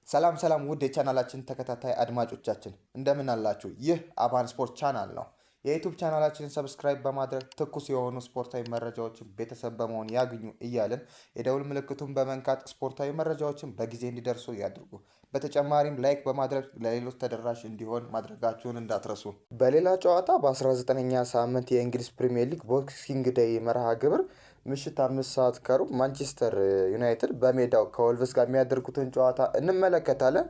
ሰላም ሰላም ውድ የቻናላችን ተከታታይ አድማጮቻችን እንደምን አላችሁ? ይህ አባን ስፖርት ቻናል ነው። የዩቲዩብ ቻናላችንን ሰብስክራይብ በማድረግ ትኩስ የሆኑ ስፖርታዊ መረጃዎችን ቤተሰብ በመሆን ያግኙ እያልን የደውል ምልክቱን በመንካት ስፖርታዊ መረጃዎችን በጊዜ እንዲደርሱ ያድርጉ። በተጨማሪም ላይክ በማድረግ ለሌሎች ተደራሽ እንዲሆን ማድረጋችሁን እንዳትረሱ። በሌላ ጨዋታ በ19ኛ ሳምንት የእንግሊዝ ፕሪሚየር ሊግ ቦክሲንግ ዴይ መርሃ ግብር ምሽት 5 ሰዓት ከሩብ ማንቸስተር ዩናይትድ በሜዳው ከወልቭስ ጋር የሚያደርጉትን ጨዋታ እንመለከታለን።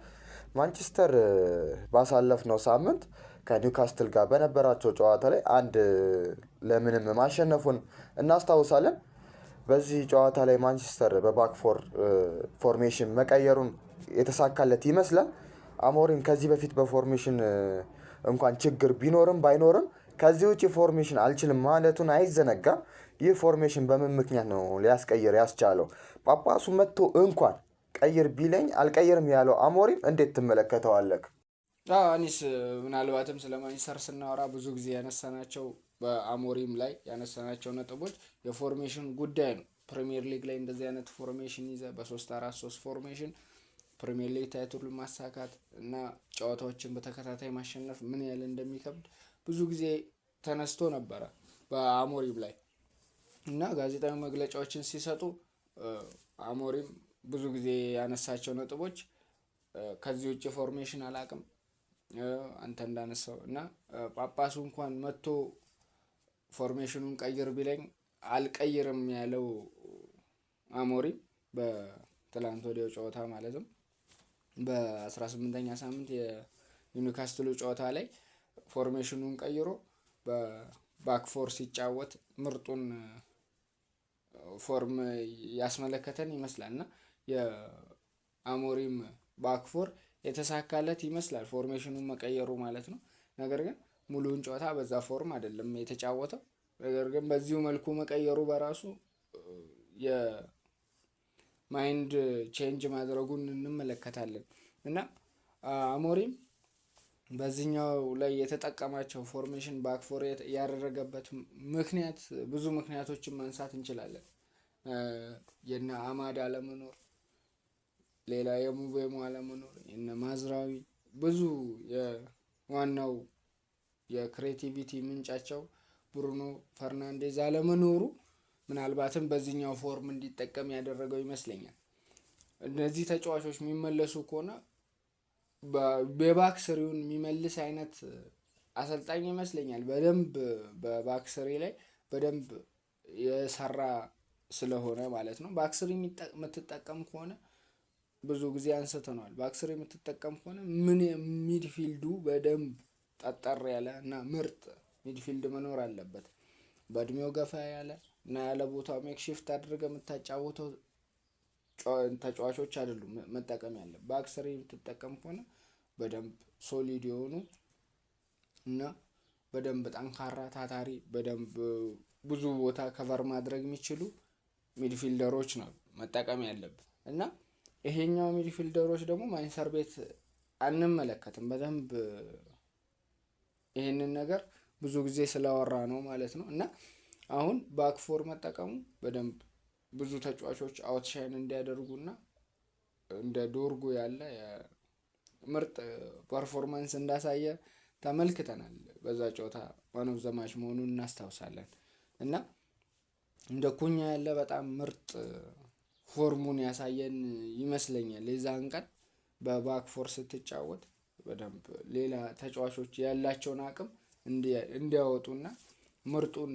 ማንቸስተር ባሳለፍነው ሳምንት ከኒውካስትል ጋር በነበራቸው ጨዋታ ላይ 1-0 ማሸነፉን እናስታውሳለን። በዚህ ጨዋታ ላይ ማንቸስተር በባክፎር ፎርሜሽን መቀየሩን የተሳካለት ይመስላል። አሞሪም ከዚህ በፊት በፎርሜሽን እንኳን ችግር ቢኖርም ባይኖርም ከዚህ ውጪ ፎርሜሽን አልችልም ማለቱን አይዘነጋም። ይህ ፎርሜሽን በምን ምክንያት ነው ሊያስቀይር ያስቻለው? ጳጳሱ መጥቶ እንኳን ቀይር ቢለኝ አልቀይርም ያለው አሞሪም እንዴት ትመለከተዋለህ? እኔስ ምናልባትም ስለ ማንቸስተር ስናወራ ብዙ ጊዜ ያነሳናቸው በአሞሪም ላይ ያነሳናቸው ነጥቦች የፎርሜሽን ጉዳይ ነው። ፕሪሚየር ሊግ ላይ እንደዚህ አይነት ፎርሜሽን ይዘ በ3-4-3 ፎርሜሽን ፕሪሚየር ሊግ ታይትሉን ማሳካት እና ጨዋታዎችን በተከታታይ ማሸነፍ ምን ያህል እንደሚከብድ ብዙ ጊዜ ተነስቶ ነበረ በአሞሪም ላይ እና ጋዜጣዊ መግለጫዎችን ሲሰጡ አሞሪም ብዙ ጊዜ ያነሳቸው ነጥቦች ከዚህ ውጭ ፎርሜሽን አላቅም አንተ እንዳነሳው እና ጳጳሱ እንኳን መጥቶ ፎርሜሽኑን ቀይር ቢለኝ አልቀይርም ያለው አሞሪም በትላንት ወዲያው ጨዋታ ማለትም በ18ኛ ሳምንት የኒውካስትሉ ጨዋታ ላይ ፎርሜሽኑን ቀይሮ በባክፎር ሲጫወት ምርጡን ፎርም ያስመለከተን ይመስላል እና የአሞሪም ባክፎር የተሳካለት ይመስላል ፎርሜሽኑን መቀየሩ ማለት ነው። ነገር ግን ሙሉውን ጨዋታ በዛ ፎርም አይደለም የተጫወተው። ነገር ግን በዚሁ መልኩ መቀየሩ በራሱ የማይንድ ቼንጅ ማድረጉን እንመለከታለን እና አሞሪም በዚህኛው ላይ የተጠቀማቸው ፎርሜሽን ባክፎር ያደረገበት ምክንያት ብዙ ምክንያቶችን ማንሳት እንችላለን። የነ አማድ አለመኖር፣ ሌላ የሙቤሞ አለመኖር፣ የነ ማዝራዊ ብዙ የዋናው የክሬቲቪቲ ምንጫቸው ብሩኖ ፈርናንዴዝ አለመኖሩ ምናልባትም በዚህኛው ፎርም እንዲጠቀም ያደረገው ይመስለኛል። እነዚህ ተጫዋቾች የሚመለሱ ከሆነ በባክስሪውን የሚመልስ አይነት አሰልጣኝ ይመስለኛል። በደንብ በባክስሪ ላይ በደንብ የሰራ ስለሆነ ማለት ነው። ባክስሪ የምትጠቀም ከሆነ ብዙ ጊዜ አንስተነዋል። ባክስሪ የምትጠቀም ከሆነ ምን ሚድፊልዱ በደንብ ጠጠር ያለ እና ምርጥ ሚድፊልድ መኖር አለበት። በእድሜው ገፋ ያለ እና ያለ ቦታው ሜክሺፍት አድርገህ የምታጫውተው ተጫዋቾች አይደሉም መጠቀም ያለ። ባክስሪ የምትጠቀም ከሆነ በደንብ ሶሊድ የሆኑ እና በደንብ ጠንካራ ታታሪ በደንብ ብዙ ቦታ ከቨር ማድረግ የሚችሉ ሚድፊልደሮች ነው መጠቀም ያለብን እና ይሄኛው ሚድፊልደሮች ደግሞ ማንቸስተር ቤት አንመለከትም። በደንብ ይሄንን ነገር ብዙ ጊዜ ስላወራ ነው ማለት ነው እና አሁን ባክፎር መጠቀሙ በደንብ ብዙ ተጫዋቾች አውትሻይን እንዲያደርጉና እንደ ዶርጉ ያለ ምርጥ ፐርፎርማንስ እንዳሳየ ተመልክተናል። በዛ ጨዋታ ዋን ኦፍ ዘ ማች መሆኑን እናስታውሳለን እና እንደ ኩኛ ያለ በጣም ምርጥ ፎርሙን ያሳየን ይመስለኛል። የዛን ቀን በባክፎር ስትጫወት በደንብ ሌላ ተጫዋቾች ያላቸውን አቅም እንዲያወጡና ምርጡን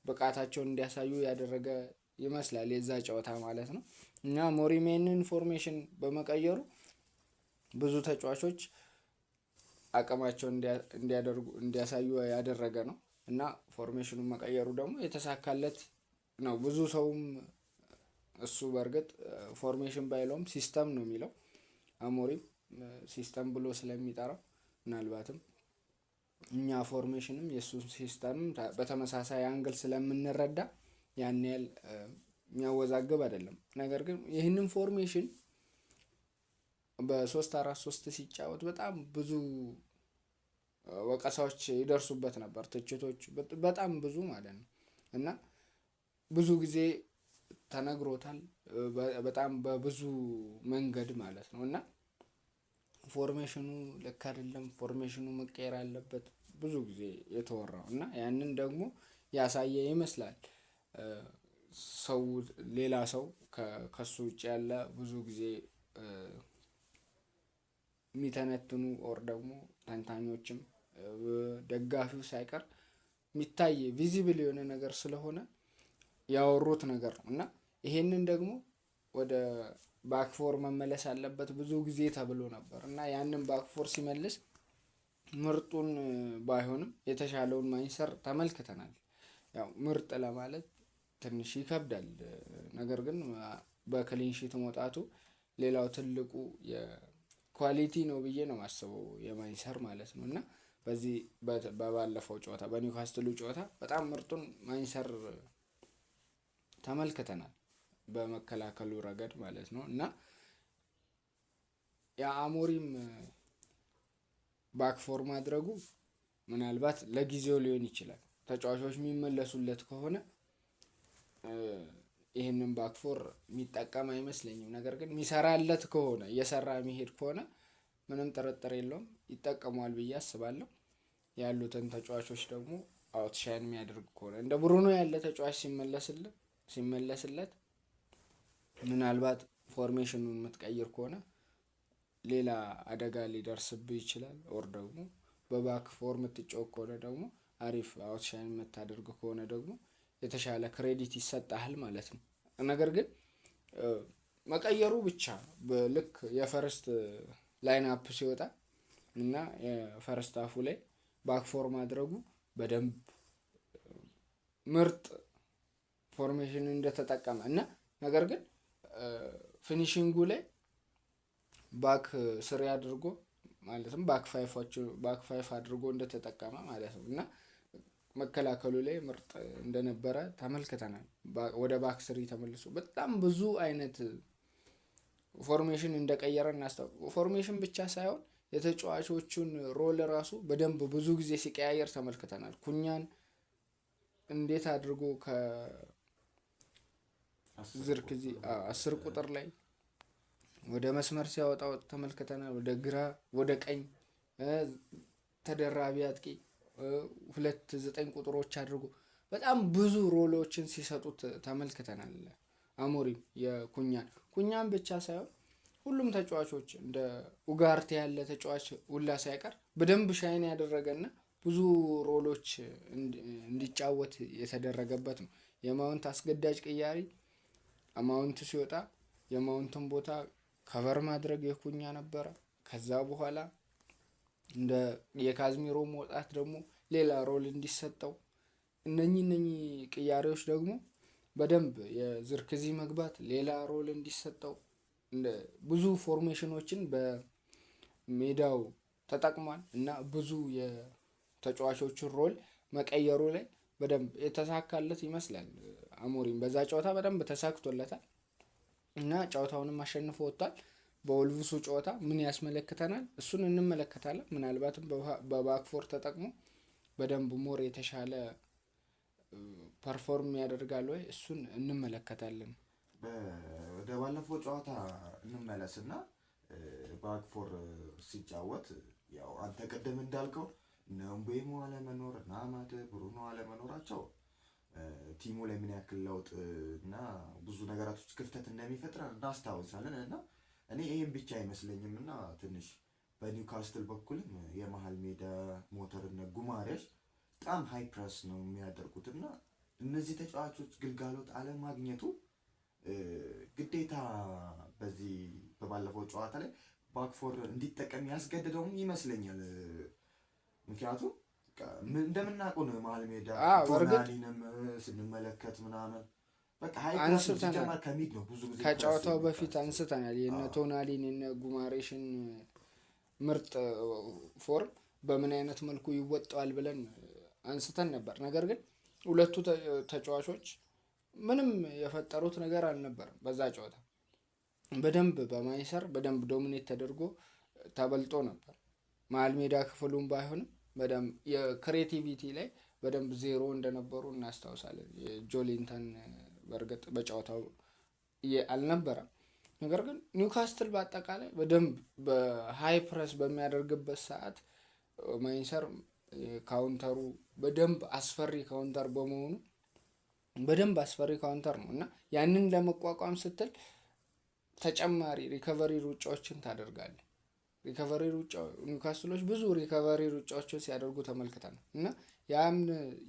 ብቃታቸውን እንዲያሳዩ ያደረገ ይመስላል የዛ ጨዋታ ማለት ነው እና አሞሪም ይህንን ፎርሜሽን በመቀየሩ ብዙ ተጫዋቾች አቅማቸውን እንዲያሳዩ ያደረገ ነው እና ፎርሜሽኑን መቀየሩ ደግሞ የተሳካለት ነው። ብዙ ሰውም እሱ በእርግጥ ፎርሜሽን ባይለውም ሲስተም ነው የሚለው አሞሪም ሲስተም ብሎ ስለሚጠራው ምናልባትም እኛ ፎርሜሽንም የእሱን ሲስተምም በተመሳሳይ አንግል ስለምንረዳ ያን ያህል የሚያወዛግብ አይደለም። ነገር ግን ይህንን ፎርሜሽን በ3-4-3 ሲጫወት በጣም ብዙ ወቀሳዎች ይደርሱበት ነበር፣ ትችቶች በጣም ብዙ ማለት ነው እና ብዙ ጊዜ ተነግሮታል በጣም በብዙ መንገድ ማለት ነው እና ፎርሜሽኑ ልክ አይደለም፣ ፎርሜሽኑ መቀየር አለበት ብዙ ጊዜ የተወራው እና ያንን ደግሞ ያሳየ ይመስላል። ሰው ሌላ ሰው ከሱ ውጭ ያለ ብዙ ጊዜ የሚተነትኑ ኦር ደግሞ ተንታኞችም ደጋፊው ሳይቀር የሚታይ ቪዚብል የሆነ ነገር ስለሆነ ያወሩት ነገር ነው እና ይሄንን ደግሞ ወደ ባክፎር መመለስ አለበት ብዙ ጊዜ ተብሎ ነበር እና ያንን ባክፎር ሲመልስ ምርጡን ባይሆንም የተሻለውን ማንችስተር ተመልክተናል። ያው ምርጥ ለማለት ትንሽ ይከብዳል። ነገር ግን በክሊንሺት መውጣቱ ሌላው ትልቁ የኳሊቲ ነው ብዬ ነው የማስበው የማንችስተር ማለት ነው እና በዚህ በባለፈው ጨዋታ በኒውካስትሉ ጨዋታ በጣም ምርጡን ማንችስተር ተመልክተናል በመከላከሉ ረገድ ማለት ነው እና የአሞሪም ባክፎር ማድረጉ ምናልባት ለጊዜው ሊሆን ይችላል። ተጫዋቾች የሚመለሱለት ከሆነ ይህንን ባክፎር የሚጠቀም አይመስለኝም። ነገር ግን የሚሰራለት ከሆነ እየሰራ የሚሄድ ከሆነ ምንም ጥርጥር የለውም ይጠቀመዋል ብዬ አስባለሁ። ያሉትን ተጫዋቾች ደግሞ አውትሻይን የሚያደርግ ከሆነ እንደ ብሩኖ ያለ ተጫዋች ሲመለስለት ምናልባት ፎርሜሽኑን የምትቀይር ከሆነ ሌላ አደጋ ሊደርስብህ ይችላል። ኦር ደግሞ በባክ ፎር የምትጫወት ከሆነ ደግሞ አሪፍ አውትሻይን የምታደርግ ከሆነ ደግሞ የተሻለ ክሬዲት ይሰጣል ማለት ነው። ነገር ግን መቀየሩ ብቻ ልክ የፈርስት ላይን አፕ ሲወጣ እና የፈርስት አፉ ላይ ባክፎር ማድረጉ በደንብ ምርጥ ፎርሜሽን እንደተጠቀመ እና ነገር ግን ፊኒሽንጉ ላይ ባክ ስሪ አድርጎ ማለትም ባክ ፋይፍ አድርጎ እንደተጠቀመ ማለት ነው እና መከላከሉ ላይ ምርጥ እንደነበረ ተመልክተናል። ወደ ባክ ስሪ ተመልሶ በጣም ብዙ አይነት ፎርሜሽን እንደቀየረ ፎርሜሽን ብቻ ሳይሆን የተጫዋቾቹን ሮል ራሱ በደንብ ብዙ ጊዜ ሲቀያየር ተመልክተናል። ኩኛን እንዴት አድርጎ ከዝርክዚ 10 ቁጥር ላይ ወደ መስመር ሲያወጣው ተመልክተናል። ወደ ግራ ወደ ቀኝ ተደራቢ አጥቂ 2-9 ቁጥሮች አድርጎ በጣም ብዙ ሮሎችን ሲሰጡት ተመልክተናል። አሞሪም ኩኛን ብቻ ሳይሆን ሁሉም ተጫዋቾች እንደ ኡጋርቴ ያለ ተጫዋች ሁላ ሳይቀር በደንብ ሻይን ያደረገና ብዙ ሮሎች እንዲጫወት የተደረገበት ነው። የማውንት አስገዳጅ ቅያሪ ማውንት ሲወጣ የማውንትን ቦታ ከቨር ማድረግ የኩኛ ነበረ። ከዛ በኋላ እንደ የካዝሚሮ መውጣት ደግሞ ሌላ ሮል እንዲሰጠው እነኚህ ቅያሬዎች ደግሞ በደንብ የዝርክዚ መግባት ሌላ ሮል እንዲሰጠው ብዙ ፎርሜሽኖችን በሜዳው ተጠቅሟል እና ብዙ የተጫዋቾችን ሮል መቀየሩ ላይ በደንብ የተሳካለት ይመስላል። አሞሪም በዛ ጨዋታ በደንብ ተሳክቶለታል እና ጨዋታውንም አሸንፎ ወጥቷል። በወልቭሱ ጨዋታ ምን ያስመለክተናል እሱን እንመለከታለን። ምናልባትም በባክፎር ተጠቅሞ በደንብ ሞር የተሻለ ፐርፎርም ያደርጋል ወይ እሱን እንመለከታለን። ወደ ባለፈው ጨዋታ እንመለስና ባክፎር ሲጫወት ያው አንተ ቅድም እንዳልከው ነምቤሞ አለመኖር እና አማድ ብሩኖ አለመኖራቸው ቲሙ ላይ ምን ያክል ለውጥ እና ብዙ ነገራቶች ክፍተት እንደሚፈጥር እናስታውሳለን እና እኔ ይሄን ብቻ አይመስለኝም እና ትንሽ በኒውካስትል በኩልም የመሀል ሜዳ ሞተርና ጉማሬሽ በጣም ሃይ ፕረስ ነው የሚያደርጉት እና እነዚህ ተጫዋቾች ግልጋሎት አለማግኘቱ ግዴታ በዚህ በባለፈው ጨዋታ ላይ ባክፎር እንዲጠቀም ያስገድደውም ይመስለኛል። ምክንያቱም እንደምናውቀው ነው መሀል ሜዳ ቶናሊንም ስንመለከት ምናምን በቃ ሃይ ከሚድ ነው ብዙ ጊዜ ከጨዋታው በፊት አንስተናል የነ ቶናሊን የነ ጉማሬሽን ምርጥ ፎርም በምን አይነት መልኩ ይወጣዋል ብለን አንስተን ነበር። ነገር ግን ሁለቱ ተጫዋቾች ምንም የፈጠሩት ነገር አልነበረም። በዛ ጨዋታ በደንብ በማንችስተር በደንብ ዶሚኔት ተደርጎ ተበልጦ ነበር። መሀል ሜዳ ክፍሉም ባይሆንም በደንብ የክሬቲቪቲ ላይ በደንብ ዜሮ እንደነበሩ እናስታውሳለን። የጆሊንተን በእርግጥ በጨዋታው አልነበረም። ነገር ግን ኒውካስትል በአጠቃላይ በደንብ በሃይ ፕረስ በሚያደርግበት ሰዓት ማንቸስተር ካውንተሩ በደንብ አስፈሪ ካውንተር በመሆኑ በደንብ አስፈሪ ካውንተር ነው እና ያንን ለመቋቋም ስትል ተጨማሪ ሪከቨሪ ሩጫዎችን ታደርጋለህ። ሪከቨሪ ሩጫ ኒውካስትሎች ብዙ ሪከቨሪ ሩጫዎችን ሲያደርጉ ተመልክተናል እና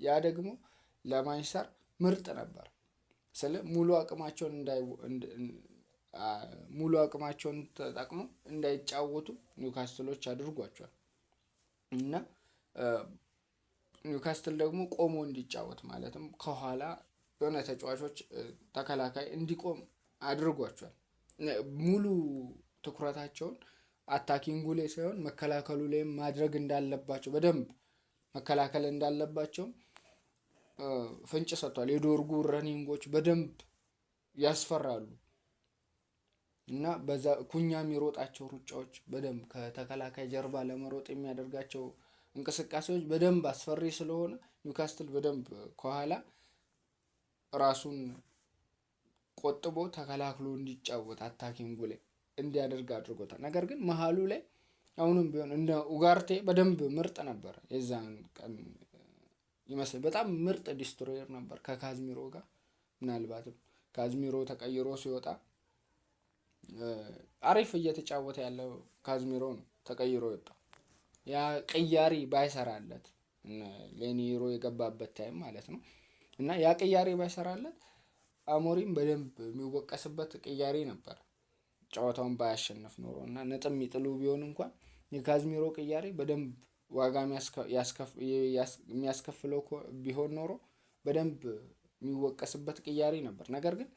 ያ ደግሞ ለማንቸስተር ምርጥ ነበር። ስለ ሙሉ አቅማቸውን ተጠቅመው እንዳይጫወቱ ኒውካስትሎች አድርጓቸዋል እና ኒውካስትል ደግሞ ቆሞ እንዲጫወት ማለትም ከኋላ የሆነ ተጫዋቾች ተከላካይ እንዲቆም አድርጓቸዋል። ሙሉ ትኩረታቸውን አታኪንጉ ላይ ሳይሆን መከላከሉ ላይ ማድረግ እንዳለባቸው በደንብ መከላከል እንዳለባቸው ፍንጭ ሰጥቷል። የዶርጉ ረኒንጎች በደንብ ያስፈራሉ እና በዛ ኩኛ የሚሮጣቸው ሩጫዎች በደንብ ከተከላካይ ጀርባ ለመሮጥ የሚያደርጋቸው እንቅስቃሴዎች በደንብ አስፈሪ ስለሆነ ኒውካስትል በደንብ ከኋላ ራሱን ቆጥቦ ተከላክሎ እንዲጫወት አታኪንጉ ላይ እንዲያደርግ አድርጎታል። ነገር ግን መሀሉ ላይ አሁንም ቢሆን እንደ ኡጋርቴ በደንብ ምርጥ ነበር። የዛን ቀን ይመስል በጣም ምርጥ ዲስትሮየር ነበር ከካዝሚሮ ጋር። ምናልባትም ካዝሚሮ ተቀይሮ ሲወጣ አሪፍ እየተጫወተ ያለው ካዝሚሮ ነው ተቀይሮ የወጣው። ያ ቅያሪ ባይሰራለት ሌኒሮ የገባበት ታይም ማለት ነው እና ያ ቅያሪ ባይሰራለት አሞሪም በደንብ የሚወቀስበት ቅያሪ ነበር ጨዋታውን ባያሸንፍ ኖሮ እና ነጥብ የሚጥሉ ቢሆን እንኳን የካዝሚሮ ቅያሪ በደንብ ዋጋ የሚያስከፍለው ቢሆን ኖሮ በደንብ የሚወቀስበት ቅያሪ ነበር። ነገር ግን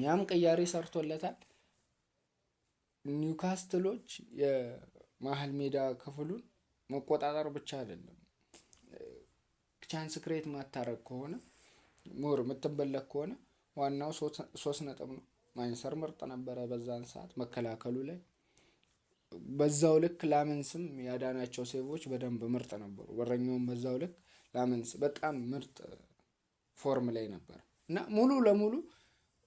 ያም ቅያሪ ሰርቶለታል። ኒውካስትሎች የመሀል ሜዳ ክፍሉን መቆጣጠር ብቻ አይደለም፣ ቻንስ ክሬት ማታረግ ከሆነ ሞር የምትበለክ ከሆነ ዋናው 3 ነጥብ ነው። ማንቸስተር ምርጥ ነበረ በዛን ሰዓት መከላከሉ ላይ። በዛው ልክ ላመንስም ያዳናቸው ሴቮች በደንብ ምርጥ ነበሩ። በረኛውም በዛው ልክ ላመንስ በጣም ምርጥ ፎርም ላይ ነበር እና ሙሉ ለሙሉ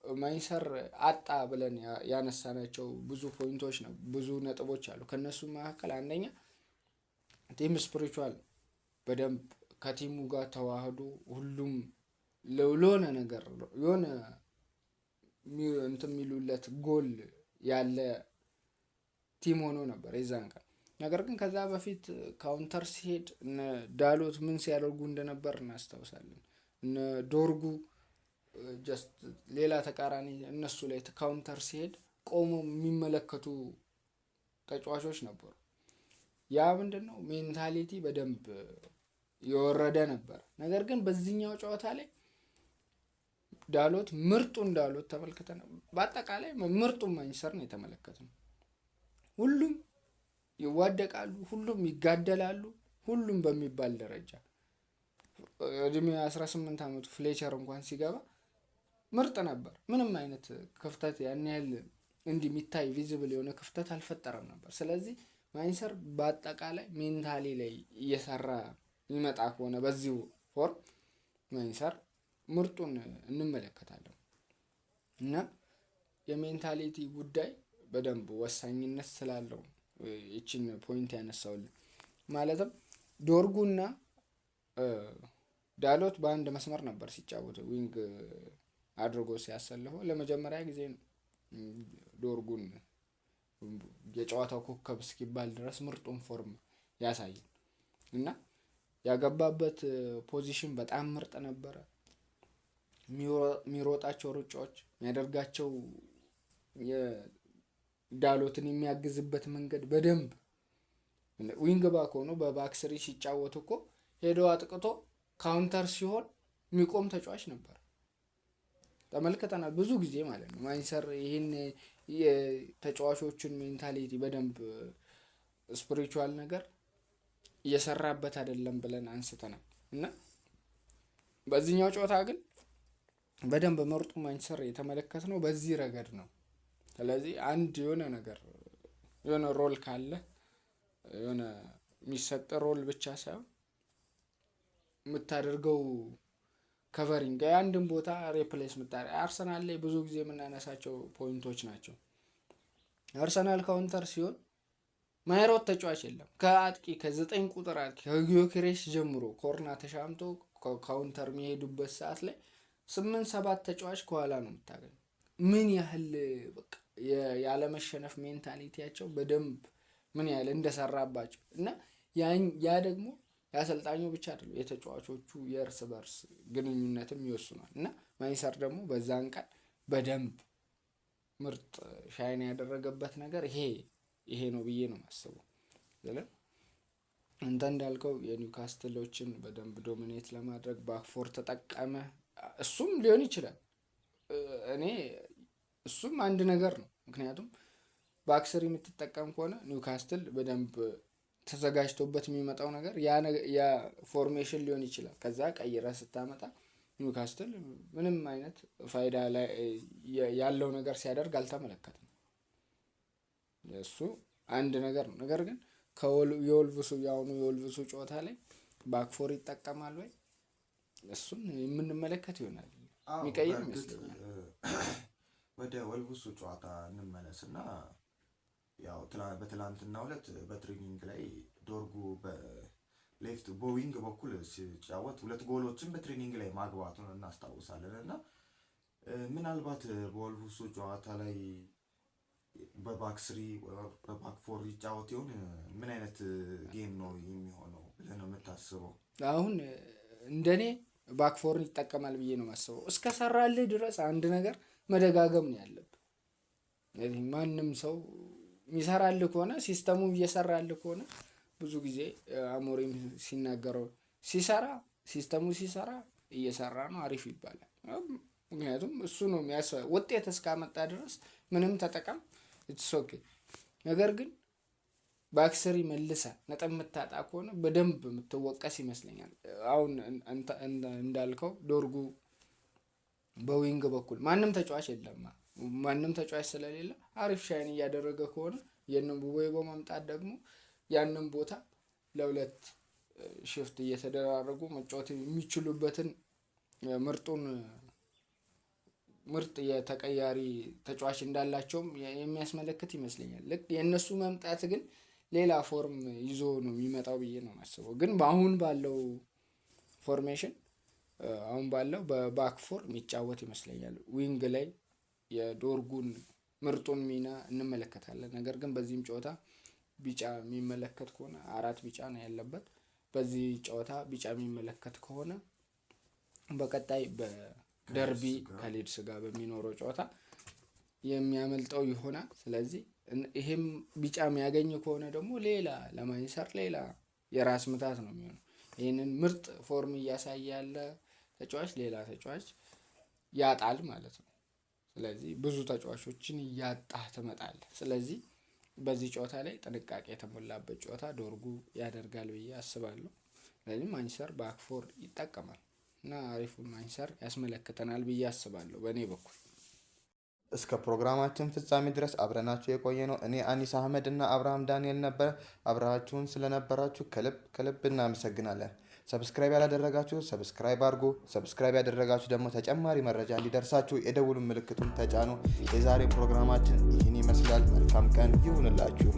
ማንቸስተር አጣ ብለን ያነሳናቸው ብዙ ፖይንቶች ነው፣ ብዙ ነጥቦች አሉ። ከነሱ መካከል አንደኛ ቲም ስፒሪቹዋል በደንብ ከቲሙ ጋር ተዋህዶ ሁሉም ለሆነ ነገር የሆነ እንትን የሚሉለት ጎል ያለ ቲም ሆኖ ነበር የዛን ቀን። ነገር ግን ከዛ በፊት ካውንተር ሲሄድ እነ ዳሎት ምን ሲያደርጉ እንደነበር እናስታውሳለን። እነ ዶርጉ ጀስት ሌላ ተቃራኒ እነሱ ላይ ካውንተር ሲሄድ ቆሞ የሚመለከቱ ተጫዋቾች ነበሩ። ያ ምንድነው ሜንታሊቲ በደንብ የወረደ ነበር። ነገር ግን በዚህኛው ጨዋታ ላይ ዳሎት ምርጡን ዳሎት ተመልክተናል። በአጠቃላይ ምርጡን ማንቸስተር ነው የተመለከትነው። ሁሉም ይዋደቃሉ፣ ሁሉም ይጋደላሉ፣ ሁሉም በሚባል ደረጃ እድሜ 18 ዓመቱ ፍሌቸር እንኳን ሲገባ ምርጥ ነበር። ምንም አይነት ክፍተት ያን ያህል እንዲህ የሚታይ ቪዚብል የሆነ ክፍተት አልፈጠረም ነበር። ስለዚህ ማንቸስተር በአጠቃላይ ሜንታሊ ላይ እየሰራ የሚመጣ ከሆነ በዚሁ ፎርም ማንቸስተር ምርጡን እንመለከታለን እና የሜንታሊቲ ጉዳይ በደንብ ወሳኝነት ስላለው ይችን ፖይንት ያነሳውልን። ማለትም ዶርጉና ዳሎት በአንድ መስመር ነበር ሲጫወቱ ዊንግ አድርጎ ሲያሰልፈው ለመጀመሪያ ጊዜ ነው። ዶርጉን የጨዋታው ኮከብ እስኪባል ድረስ ምርጡን ፎርም ያሳያል እና ያገባበት ፖዚሽን በጣም ምርጥ ነበረ። የሚሮጣቸው ሩጫዎች፣ የሚያደርጋቸው የዳሎትን የሚያግዝበት መንገድ በደንብ ዊንግ ባክ ሆኖ በባክ ስሪ ሲጫወት እኮ ሄዶ አጥቅቶ ካውንተር ሲሆን የሚቆም ተጫዋች ነበር። ተመልክተናል ብዙ ጊዜ ማለት ነው። ማንቸስተር ይህን የተጫዋቾቹን ሜንታሊቲ በደንብ ስፒሪቹዋል ነገር እየሰራበት አይደለም ብለን አንስተናል እና በዚህኛው ጨዋታ ግን በደንብ ምርጡ ማንቸስተር የተመለከትነው በዚህ ረገድ ነው። ስለዚህ አንድ የሆነ ነገር የሆነ ሮል ካለ የሆነ የሚሰጥ ሮል ብቻ ሳይሆን የምታደርገው ከቨሪንግ የአንድን ቦታ ሪፕሌስ ምታደርግ አርሰናል ላይ ብዙ ጊዜ የምናነሳቸው ፖይንቶች ናቸው። አርሰናል ካውንተር ሲሆን ማይሮጥ ተጫዋች የለም። ከአጥቂ ከ9 ቁጥር አጥቂ ከጊዮኬሬስ ጀምሮ ኮርና ተሻምቶ ካውንተር የሚሄዱበት ሰዓት ላይ 8-7 ተጫዋች ከኋላ ነው የምታገኘው። ምን ያህል በቃ ያለመሸነፍ ሜንታሊቲያቸው በደንብ ምን ያህል እንደሰራባቸው እና ያ ደግሞ የአሰልጣኙ ብቻ አይደለም የተጫዋቾቹ የእርስ በርስ ግንኙነትም ይወስናል። እና ማንችስተር ደግሞ በዛን ቀን በደንብ ምርጥ ሻይን ያደረገበት ነገር ይሄ ነው ብዬ ነው የማስበው። እንተ እንዳልከው የኒውካስትሎችን በደንብ ዶሚኔት ለማድረግ ባክፎር ተጠቀመ። እሱም ሊሆን ይችላል። እሱም አንድ ነገር ነው። ምክንያቱም ባክስሪ የምትጠቀም ከሆነ ኒውካስትል በደንብ ተዘጋጅቶበት የሚመጣው ነገር ያ ፎርሜሽን ሊሆን ይችላል። ከዛ ቀይረ ስታመጣ ኒውካስትል ምንም አይነት ፋይዳ ላይ ያለው ነገር ሲያደርግ አልተመለከትም። እሱ አንድ ነገር ነው። ነገር ግን የወልቭሱ ጨዋታ ላይ ባክፎር ይጠቀማል ወይ እሱን የምንመለከት ይሆናል። የሚቀይር ይመስለኛል። ወደ ወልቭሱ ጨዋታ እንመለስና ያው በትላንትናው ዕለት በትሬኒንግ ላይ ዶርጉ በሌፍት ቦዊንግ በኩል ሲጫወት 2 ጎሎችን በትሬኒንግ ላይ ማግባቱን እናስታውሳለን። እና ምናልባት በወልቭሱ ጨዋታ ላይ በባክስሪ በባክፎር ይጫወት ይሆን? ምን አይነት ጌም ነው የሚሆነው ብለህ ነው የምታስበው? አሁን እንደኔ ባክፎርን ይጠቀማል ብዬ ነው የማስበው። እስከሰራልህ ድረስ አንድ ነገር መደጋገም ነው ያለብህ። ማንም ሰው የሚሰራልህ ከሆነ ሲስተሙ እየሰራልህ ከሆነ ብዙ ጊዜ አሞሪም ሲናገረው ሲስተሙ ሲሰራ እየሰራ ነው አሪፍ ይባላል። ምክንያቱም እሱ ነው ውጤት እስካመጣ ድረስ ምንም ተጠቀም ኢትስ ኦኬ። ነገር ግን ባክስሪ መልሰ ነጥብ የምታጣ ከሆነ በደንብ የምትወቀስ ይመስለኛል። አሁን እንዳልከው ዶርጉ በዊንግ በኩል ማንም ተጫዋች የለም። ማንም ተጫዋች ስለሌለ አሪፍ ሻይን እያደረገ ከሆነ የንቡዌቦ መምጣት ደግሞ ያንን ቦታ ለሁለት ሽፍት እየተደራረጉ መጫወት የሚችሉበትን ምርጥ የተቀያሪ ተጫዋች እንዳላቸውም የሚያስመለክት ይመስለኛል። ልክ የእነሱ መምጣት ግን ሌላ ፎርም ይዞ ነው የሚመጣው ብዬ ነው የማስበው። ግን በአሁን ባለው ፎርሜሽን በባክፎር የሚጫወት ይመስለኛል። ዊንግ ላይ የዶርጉን ምርጡን ሚና እንመለከታለን። ነገር ግን በዚህም ጨዋታ ቢጫ የሚመለከት ከሆነ 4 ቢጫ ነው ያለበት። በዚህ ጨዋታ ቢጫ የሚመለከት ከሆነ በቀጣይ በደርቢ ከሊድስ ጋር በሚኖረው ጨዋታ የሚያመልጠው ይሆናል። ስለዚህ ይሄም ቢጫ የሚያገኝ ከሆነ ደግሞ ሌላ ለማንችስተር ሌላ የራስ ምታት ነው የሚሆነው። ይህንን ምርጥ ፎርም እያሳየ ያለ ተጫዋች ሌላ ተጫዋች ያጣል ማለት ነው። ስለዚህ ብዙ ተጫዋቾችን እያጣህ ትመጣለህ። ስለዚህ በዚህ ጨዋታ ላይ ጥንቃቄ የተሞላበት ጨዋታ ዶርጉ ያደርጋል ብዬ አስባለሁ። ስለዚህ ማንችስተር ባክፎር ይጠቀማል እና አሪፉን ማንችስተር ያስመለክተናል ብዬ አስባለሁ በእኔ በኩል። እስከ ፕሮግራማችን ፍጻሜ ድረስ አብረናችሁ የቆየ ነው እኔ አኒስ አህመድ እና አብርሃም ዳንኤል ነበረ። አብራችሁን ስለነበራችሁ ከልብ እናመሰግናለን። ሰብስክራይብ ያላደረጋችሁ ሰብስክራይብ አድርጉ። ሰብስክራይብ ያደረጋችሁ ደግሞ ተጨማሪ መረጃ እንዲደርሳችሁ የደውሉን ምልክቱን ተጫኑ። የዛሬ ፕሮግራማችን ይህን ይመስላል። መልካም ቀን ይሁንላችሁ።